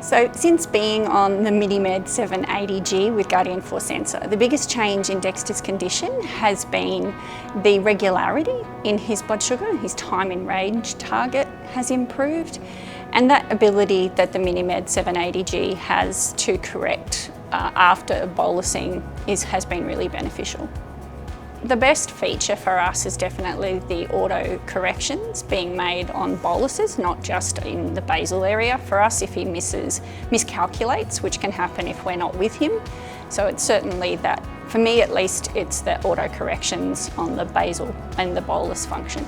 So since being on the MiniMed 780G with Guardian 4 sensor, the biggest change in Dexter's condition has been the regularity in his blood sugar. His time in range target has improved, and that ability that the MiniMed 780G has to correct after bolusing has been really beneficial. The best feature for us is definitely the auto corrections being made on boluses, not just in the basal area for us if he miscalculates, which can happen if we're not with him. So it's certainly that, for me at least, it's the auto corrections on the basal and the bolus function.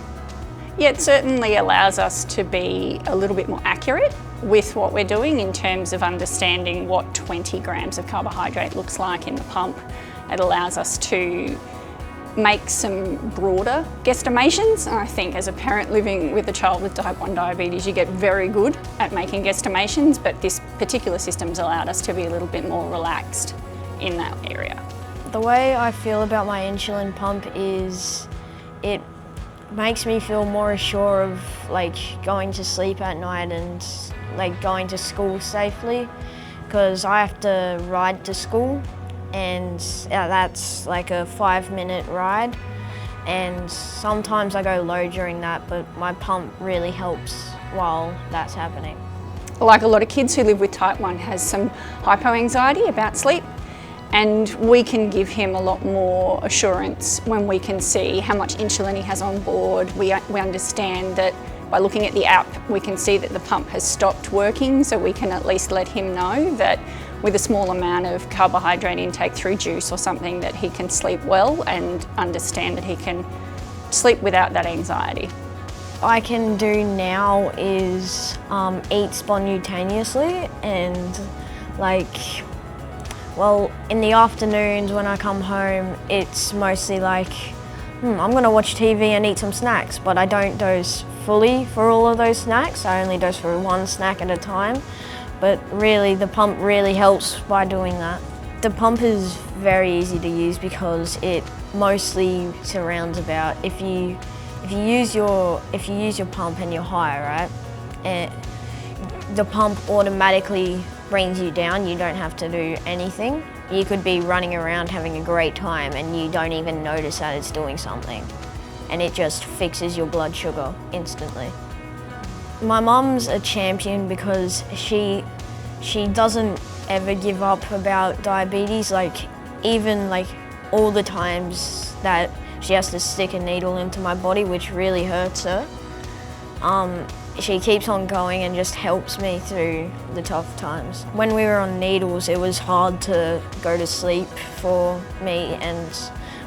Yeah, it certainly allows us to be a little bit more accurate with what we're doing in terms of understanding what 20 grams of carbohydrate looks like in the pump. It allows us to make some broader guesstimations. I think as a parent living with a child with type 1 diabetes, you get very good at making guesstimations, but this particular system's allowed us to be a little bit more relaxed in that area. The way I feel about my insulin pump is it makes me feel more assured of going to sleep at night and going to school safely, because I have to ride to school, and that's like a 5-minute ride, and sometimes I go low during that, but my pump really helps while that's happening. Like a lot of kids who live with type 1 has some hypoanxiety about sleep, and we can give him a lot more assurance when we can see how much insulin he has on board. We understand that by looking at the app we can see that the pump has stopped working, so we can at least let him know that with a small amount of carbohydrate intake through juice or something that he can sleep well, and understand that he can sleep without that anxiety. I can do now is eat spontaneously, and in the afternoons when I come home, it's mostly I'm gonna watch TV and eat some snacks, but I don't dose fully for all of those snacks. I only dose for one snack at a time. But really, the pump really helps by doing that. The pump is very easy to use because it mostly surrounds about if you use your pump and you're high, right? The pump automatically brings you down. You don't have to do anything. You could be running around having a great time and you don't even notice that it's doing something, and it just fixes your blood sugar instantly. My mum's a champion because she doesn't ever give up about diabetes, even all the times that she has to stick a needle into my body, which really hurts her. She keeps on going and just helps me through the tough times. When we were on needles, it was hard to go to sleep for me and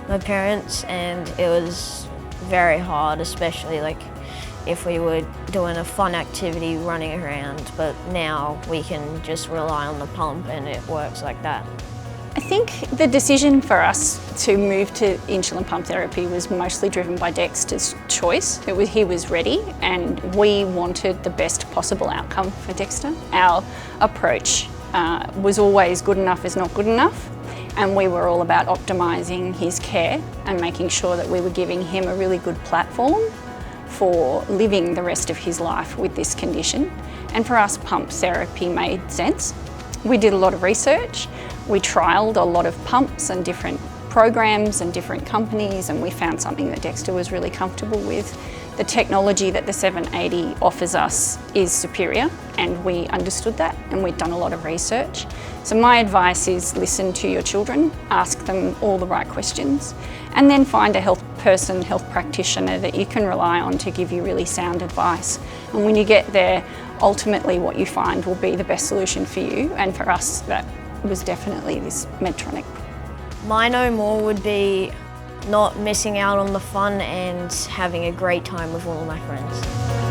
my parents, and it was very hard, especially if we were doing a fun activity running around, but now we can just rely on the pump and it works like that. I think the decision for us to move to insulin pump therapy was mostly driven by Dexter's choice. He was ready, and we wanted the best possible outcome for Dexter. Our approach was always good enough is not good enough, and we were all about optimising his care and making sure that we were giving him a really good platform for living the rest of his life with this condition. And for us, pump therapy made sense. We did a lot of research. We trialled a lot of pumps and different programs and different companies, and we found something that Dexter was really comfortable with. The technology that the 780 offers us is superior, and we understood that, and we'd done a lot of research. So my advice is listen to your children, ask them all the right questions, and then find a health practitioner that you can rely on to give you really sound advice. And when you get there, ultimately what you find will be the best solution for you, and for us that was definitely this Medtronic. My no more would be not missing out on the fun and having a great time with all of my friends.